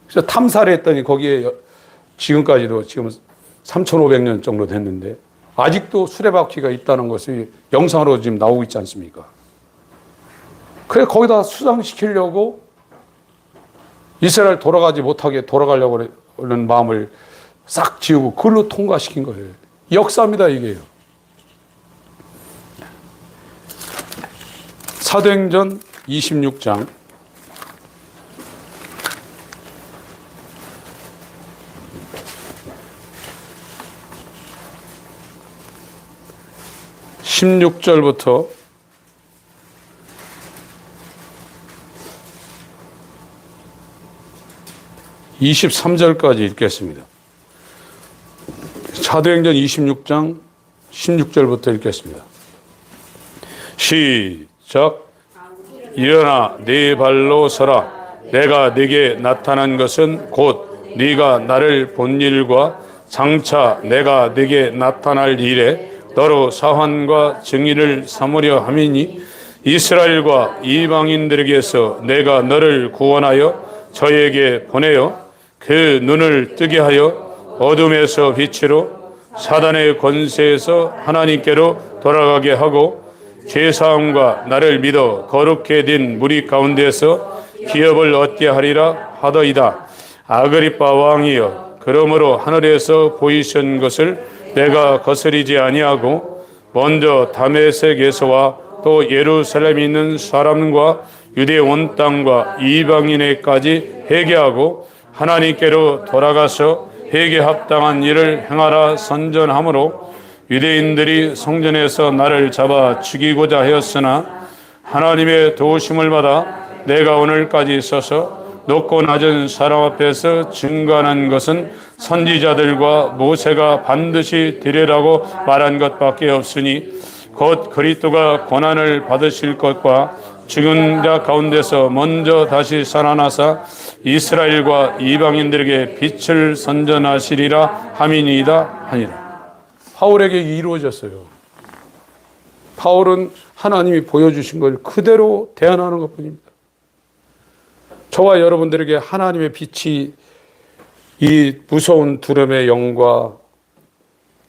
그래서 탐사를 했더니 거기에 지금까지도 지금 3,500년 정도 됐는데 아직도 수레바퀴가 있다는 것이 영상으로 지금 나오고 있지 않습니까? 그래 거기다 수상시키려고 이스라엘 돌아가지 못하게 돌아가려고 하는 마음을 싹 지우고 그걸로 통과시킨 거예요. 역사입니다, 이게요. 사도행전 26장 16절부터 23절까지 읽겠습니다. 사도행전 26장 16절부터 읽겠습니다. 시작. 일어나 네 발로 서라. 내가 네게 나타난 것은 곧 네가 나를 본 일과 장차 내가 네게 나타날 일에 너로 사환과 증인을 삼으려 함이니 이스라엘과 이방인들에게서 내가 너를 구원하여 저에게 보내어 그 눈을 뜨게 하여 어둠에서 빛으로 사단의 권세에서 하나님께로 돌아가게 하고 죄사함과 나를 믿어 거룩해 된 무리 가운데서 기업을 얻게 하리라 하더이다. 아그리빠 왕이여, 그러므로 하늘에서 보이신 것을 내가 거스리지 아니하고 먼저 다메섹에서와 또 예루살렘에 있는 사람과 유대 온 땅과 이방인에까지 회개하고 하나님께로 돌아가서 회개 합당한 일을 행하라 선전하므로 유대인들이 성전에서 나를 잡아 죽이고자 하였으나 하나님의 도우심을 받아 내가 오늘까지 서서 높고 낮은 사람 앞에서 증거하는 것은 선지자들과 모세가 반드시 드리라고 말한 것밖에 없으니 곧 그리스도가 고난을 받으실 것과 죽은 자 가운데서 먼저 다시 살아나사 이스라엘과 이방인들에게 빛을 선전하시리라 함이니이다 하니라. 바울에게 이루어졌어요. 바울은 하나님이 보여주신 걸 그대로 대안하는 것뿐입니다. 저와 여러분들에게 하나님의 빛이 이 무서운 두려움의 영과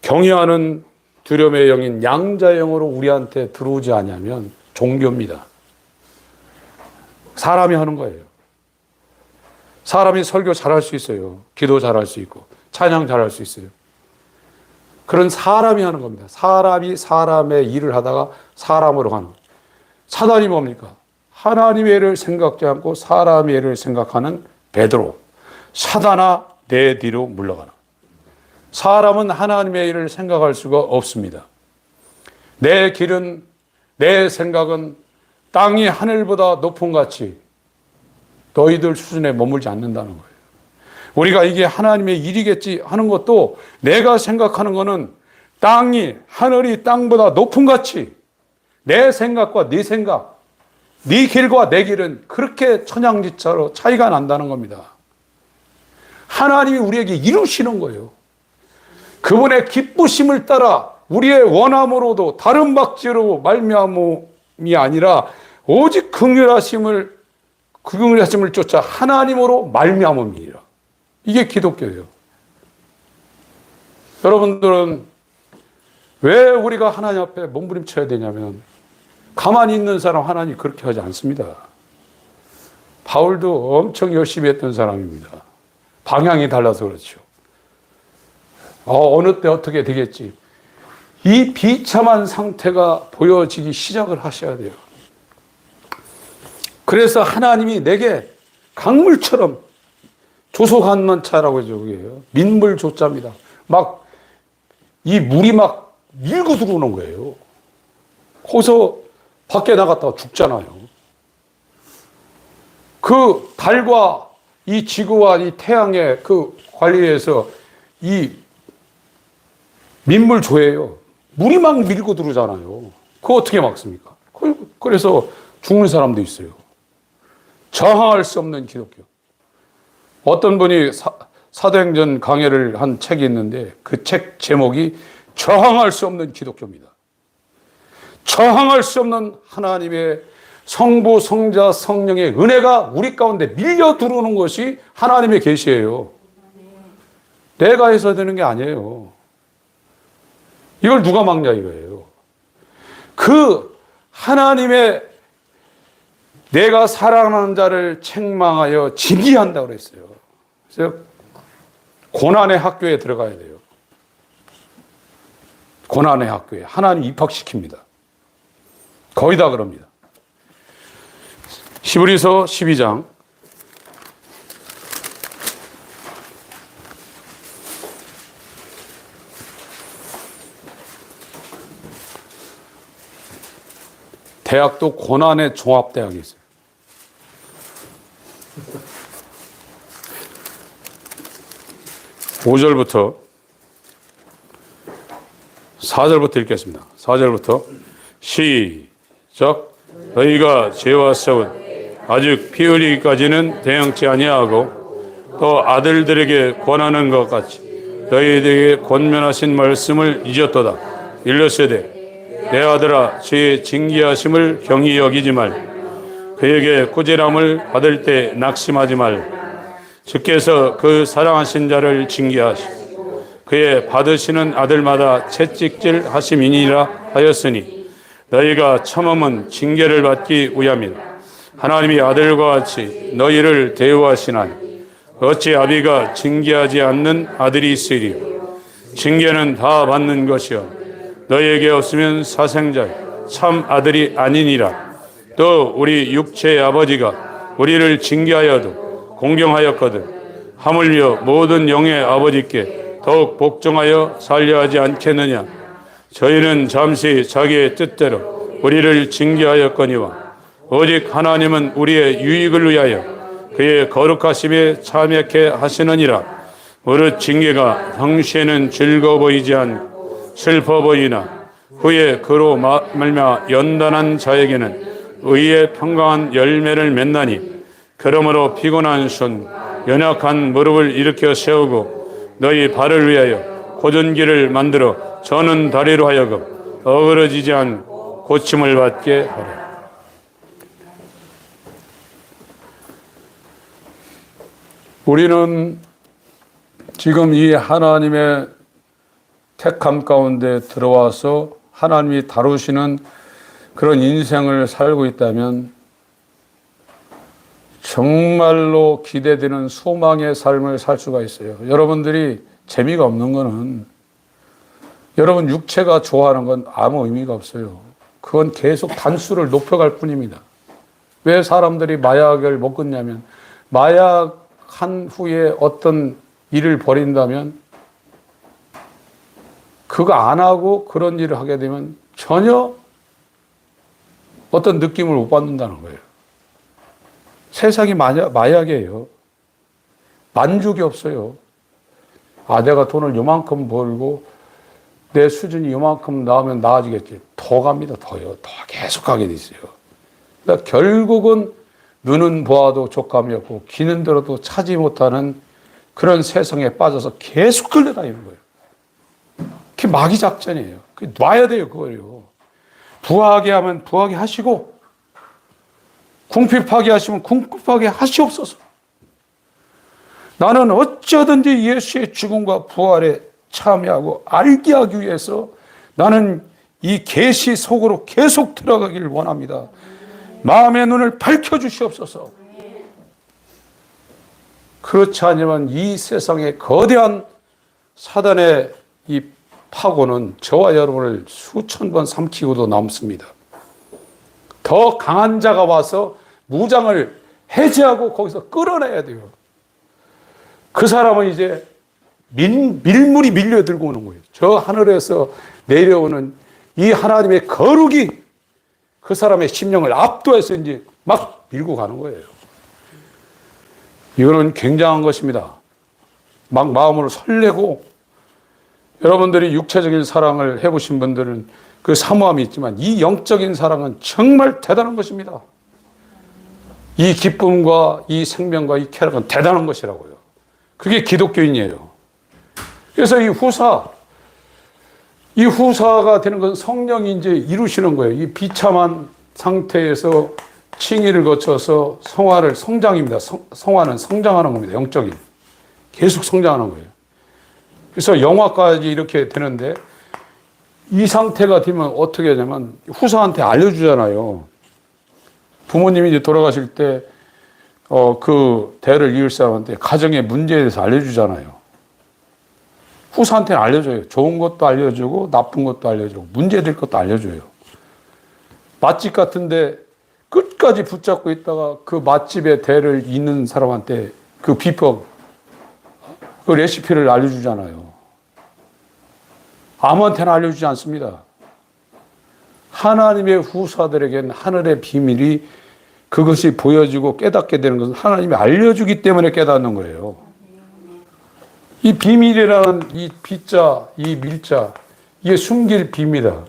경외하는 두려움의 영인 양자의 영으로 우리한테 들어오지 않으면 종교입니다. 사람이 하는 거예요. 사람이 설교 잘할 수 있어요. 기도 잘할 수 있고 찬양 잘할 수 있어요. 그런 사람이 하는 겁니다. 사람이 사람의 일을 하다가 사람으로 가는 거예요. 사단이 뭡니까? 하나님의 일을 생각지 않고 사람의 일을 생각하는 베드로. 사단아 내 뒤로 물러가라. 사람은 하나님의 일을 생각할 수가 없습니다. 내 길은, 내 생각은 땅이 하늘보다 높은 같이 너희들 수준에 머물지 않는다는 거예요. 우리가 이게 하나님의 일이겠지 하는 것도 내가 생각하는 거는 땅이 하늘이 땅보다 높은 같이 내 생각과 네 생각, 네 길과 내 길은 그렇게 천양지차로 차이가 난다는 겁니다. 하나님이 우리에게 이루시는 거예요. 그분의 기쁘심을 따라 우리의 원함으로도 다른 박지로 말미암음이 아니라 오직 긍휼하심을 쫓아 하나님으로 말미암음이라. 이게 기독교예요. 여러분들은 왜 우리가 하나님 앞에 몸부림쳐야 되냐면 가만히 있는 사람 하나님 그렇게 하지 않습니다. 바울도 엄청 열심히 했던 사람입니다. 방향이 달라서 그렇죠. 어느 때 어떻게 되겠지. 이 비참한 상태가 보여지기 시작을 하셔야 돼요. 그래서 하나님이 내게 강물처럼 조소한만 차라고 해서 그게요. 민물조자입니다. 막 이 물이 막 밀고 들어오는 거예요. 거기서 밖에 나갔다가 죽잖아요. 그 달과 이 지구와 이 태양의 그 관리에서 이 민물조예요. 물이 막 밀고 들어오잖아요. 그거 어떻게 막습니까? 그래서 죽는 사람도 있어요. 저항할 수 없는 기독교. 어떤 분이 사도행전 강해를 한 책이 있는데 그 책 제목이 저항할 수 없는 기독교입니다. 저항할 수 없는 하나님의 성부, 성자, 성령의 은혜가 우리 가운데 밀려 들어오는 것이 하나님의 계시예요. 내가 해서 되는 게 아니에요. 이걸 누가 막냐 이거예요. 그 하나님의 내가 사랑하는 자를 책망하여 징계한다고 그랬어요. 그래서 고난의 학교에 들어가야 돼요. 고난의 학교에 하나님 입학시킵니다. 거의 다 그럽니다. 히브리서 12장 대학도 고난의 종합대학이 있어요. 5절부터 4절부터 읽겠습니다. 4절부터 시작. 너희가 죄와 싸운 아직 피 흘리기까지는 대응치 아니하고 또 아들들에게 권하는 것 같이 너희들에게 권면하신 말씀을 잊었도다. 일러세되 내 아들아 죄의 징계하심을 경히 여기지 말. 그에게 꾸지람을 받을 때 낙심하지 말. 주께서 그 사랑하신 자를 징계하시고 그의 받으시는 아들마다 채찍질 하심이니라 하였으니 너희가 참음은 징계를 받기 위함이라. 하나님이 아들과 같이 너희를 대우하시나니 어찌 아비가 징계하지 않는 아들이 있으리요. 징계는 다 받는 것이요 너희에게 없으면 사생자 참 아들이 아니니라. 또 우리 육체의 아버지가 우리를 징계하여도 공경하였거든 하물며 모든 영의 아버지께 더욱 복종하여 살려 하지 않겠느냐. 저희는 잠시 자기의 뜻대로 우리를 징계하였거니와 오직 하나님은 우리의 유익을 위하여 그의 거룩하심에 참여케 하시느니라. 무릇 징계가 당시에는 즐거워 보이지 않고 슬퍼 보이나 후에 그로 말미암아 연단한 자에게는 의의 평강한 열매를 맺나니 그러므로 피곤한 손 연약한 무릎을 일으켜 세우고 너희 발을 위하여 곧은 길을 만들어 저는 다리로 하여금 어그러지지 않고 고침을 받게 하라. 우리는 지금 이 하나님의 택함 가운데 들어와서 하나님이 다루시는 그런 인생을 살고 있다면 정말로 기대되는 소망의 삶을 살 수가 있어요. 여러분들이 재미가 없는 거는 여러분 육체가 좋아하는 건 아무 의미가 없어요. 그건 계속 단수를 높여갈 뿐입니다. 왜 사람들이 마약을 먹겠냐면 마약한 후에 어떤 일을 벌인다면 그거 안 하고 그런 일을 하게 되면 전혀 어떤 느낌을 못 받는다는 거예요. 세상이 마약이에요. 만족이 없어요. 내가 돈을 요만큼 벌고 내 수준이 요만큼 나오면 나아지겠지. 더 갑니다. 더요. 더 계속 가게 돼 있어요. 그러니까 결국은 눈은 보아도 족감이 없고 귀는 들어도 차지 못하는 그런 세상에 빠져서 계속 끌려다니는 거예요. 그게 마귀 작전이에요. 그게 놔야 돼요. 그거요. 부하게 하면 부하게 하시고 궁핍하게 하시면 궁핍하게 하시옵소서. 나는 어쩌든지 예수의 죽음과 부활에 참여하고 알게 하기 위해서 나는 이 계시 속으로 계속 들어가기를 원합니다. 마음의 눈을 밝혀주시옵소서. 그렇지 않으면 이 세상의 거대한 사단의 이 파고는 저와 여러분을 수천 번 삼키고도 남습니다. 더 강한 자가 와서 무장을 해제하고 거기서 끌어내야 돼요. 그 사람은 이제 밀물이 밀려들고 오는 거예요. 저 하늘에서 내려오는 이 하나님의 거룩이 그 사람의 심령을 압도해서 이제 막 밀고 가는 거예요. 이거는 굉장한 것입니다. 막 마음으로 설레고 여러분들이 육체적인 사랑을 해보신 분들은 그 사모함이 있지만 이 영적인 사랑은 정말 대단한 것입니다. 이 기쁨과 이 생명과 이 쾌락은 대단한 것이라고요. 그게 기독교인이에요. 그래서 이 후사가 되는 건 성령이 이제 이루시는 거예요. 이 비참한 상태에서 칭의를 거쳐서 성장입니다. 성화는 성장하는 겁니다. 영적인. 계속 성장하는 거예요. 그래서 영화까지 이렇게 되는데 이 상태가 되면 어떻게 하냐면 후사한테 알려주잖아요. 부모님이 이제 돌아가실 때 그 대를 이을 사람한테 가정의 문제에 대해서 알려주잖아요. 후사한테는 알려줘요. 좋은 것도 알려주고 나쁜 것도 알려주고 문제될 것도 알려줘요. 맛집 같은데 끝까지 붙잡고 있다가 그 맛집의 대를 잇는 사람한테 그 비법, 그 레시피를 알려주잖아요. 아무한테나 알려주지 않습니다. 하나님의 후사들에게는 하늘의 비밀이 그것이 보여지고 깨닫게 되는 것은 하나님이 알려주기 때문에 깨닫는 거예요. 이 비밀이라는 이 비자, 이 밀자, 이게 숨길 비밀이다.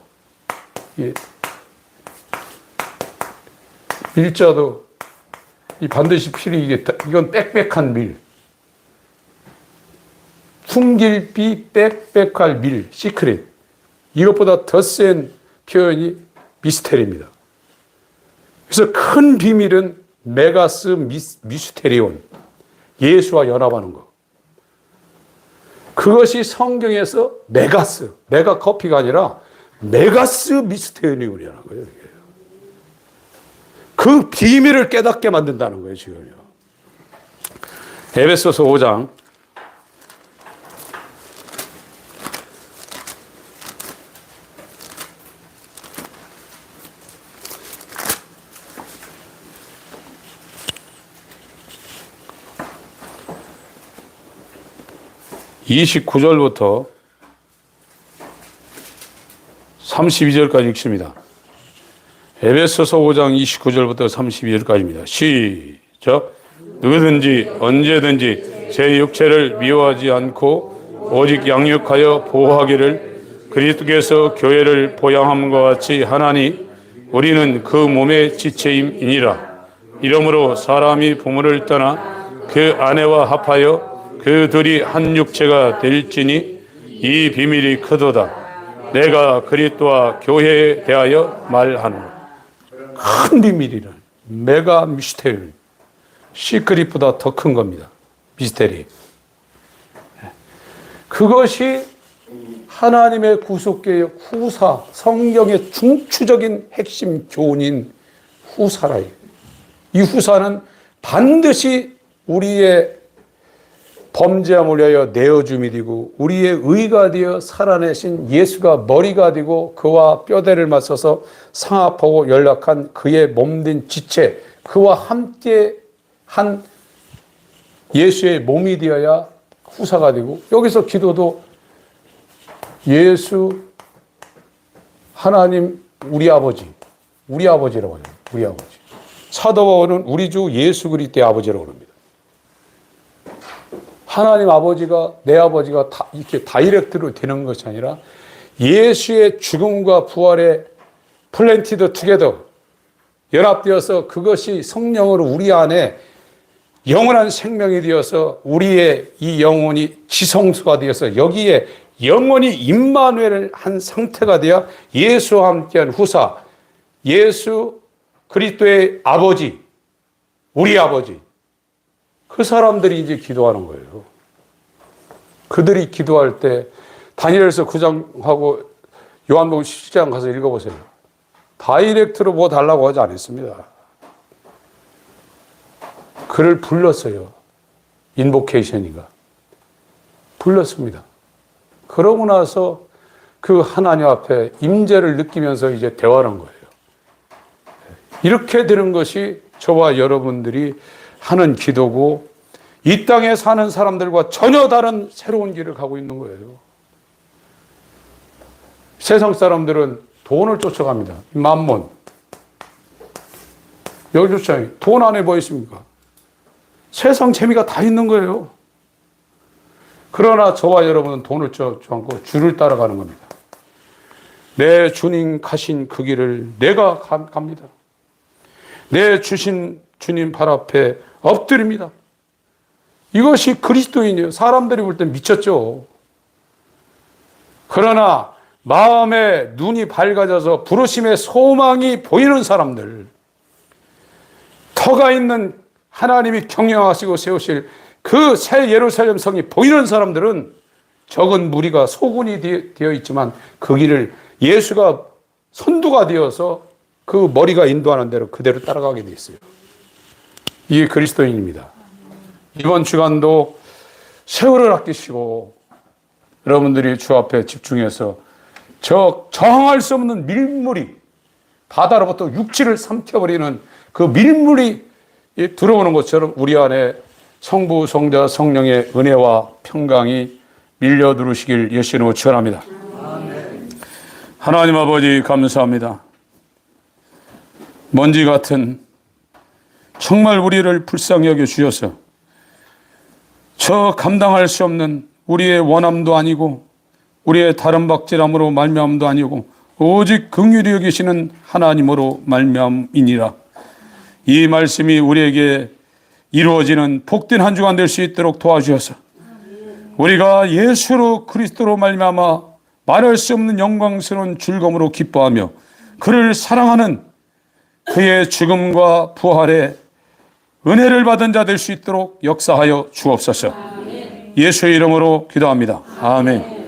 밀자도 반드시 필히 이건 빽빽한 밀. 숨길 비 빽빽할 밀, 시크릿. 이것보다 더 센 표현이 미스테리입니다. 그래서 큰 비밀은 메가스 미스테리온. 예수와 연합하는 거. 그것이 성경에서 메가스, 메가 커피가 아니라 메가스 미스테리움이라는 거예요. 그 비밀을 깨닫게 만든다는 거예요, 지금요. 에베소서 5장 29절부터 32절까지 읽습니다. 에베소서 5장 29절부터 32절까지입니다. 시작. 누구든지 언제든지 제 육체를 미워하지 않고 오직 양육하여 보호하기를 그리스도께서 교회를 보양함과 같이 하나니 우리는 그 몸의 지체임이니라. 이러므로 사람이 부모를 떠나 그 아내와 합하여 그 둘이 한 육체가 될지니 이 비밀이 크도다. 내가 그리스도와 교회에 대하여 말하노라. 큰 비밀이라. 메가 미스테리. 시크릿보다 더 큰 겁니다. 미스테리. 그것이 하나님의 구속계의 후사, 성경의 중추적인 핵심 교훈인 후사라. 이 후사는 반드시 우리의 범죄함을 위하여 내어줌이 되고 우리의 의가 되어 살아내신 예수가 머리가 되고 그와 뼈대를 맞서서 상합하고 연락한 그의 몸된 지체, 그와 함께 한 예수의 몸이 되어야 후사가 되고, 여기서 기도도 예수, 하나님, 우리 아버지라고 해요. 우리 아버지. 사도 바울은 우리 주 예수 그리스도의 아버지라고 합니다. 하나님 아버지가, 내 아버지가 다 이렇게 다이렉트로 되는 것이 아니라 예수의 죽음과 부활에 플랜티드 투게더 연합되어서 그것이 성령으로 우리 안에 영원한 생명이 되어서 우리의 이 영혼이 지성소가 되어서 여기에 영원히 임마누엘을 한 상태가 되어 예수와 함께한 후사, 예수 그리스도의 아버지, 우리 아버지, 그 사람들이 이제 기도하는 거예요. 그들이 기도할 때 다니엘서 9장하고 요한복음 17장 가서 읽어보세요. 다이렉트로 뭐 달라고 하지 않았습니다. 그를 불렀어요. 인보케이션인가. 불렀습니다. 그러고 나서 그 하나님 앞에 임재를 느끼면서 이제 대화하는 거예요. 이렇게 되는 것이 저와 여러분들이 하는 기도고 이 땅에 사는 사람들과 전혀 다른 새로운 길을 가고 있는 거예요. 세상 사람들은 돈을 쫓아갑니다. 만몬. 여기 쫓아요. 돈 안에 뭐 있습니까? 세상 재미가 다 있는 거예요. 그러나 저와 여러분은 돈을 쫓지 않고 주를 따라가는 겁니다. 내 주님 가신 그 길을 내가 갑니다. 내 주신 주님 발 앞에 엎드립니다. 이것이 그리스도인이에요. 사람들이 볼 땐 미쳤죠. 그러나 마음의 눈이 밝아져서 부르심의 소망이 보이는 사람들, 터가 있는 하나님이 경영하시고 세우실 그 새 예루살렘 성이 보이는 사람들은 적은 무리가 소군이 되어 있지만 그 길을 예수가 선두가 되어서 그 머리가 인도하는 대로 그대로 따라가게 돼 있어요. 이게 그리스도인입니다. 이번 주간도 세월을 아끼시고 여러분들이 주 앞에 집중해서 저항할 수 없는 밀물이 바다로부터 육지를 삼켜버리는 그 밀물이 들어오는 것처럼 우리 안에 성부, 성자, 성령의 은혜와 평강이 밀려 들어오시길 예수님으로 축원합니다. 하나님 아버지 감사합니다. 먼지 같은 정말 우리를 불쌍히 여겨 주셔서 저 감당할 수 없는 우리의 원함도 아니고 우리의 다른 박질함으로 말미암도 아니고 오직 긍휼히 여기시는 하나님으로 말미암이니라. 이 말씀이 우리에게 이루어지는 복된 한 주간 될 수 있도록 도와주셔서 우리가 예수로 그리스도로 말미암아 말할 수 없는 영광스러운 즐거움으로 기뻐하며 그를 사랑하는 그의 죽음과 부활에 은혜를 받은 자 될 수 있도록 역사하여 주옵소서. 예수의 이름으로 기도합니다. 아멘.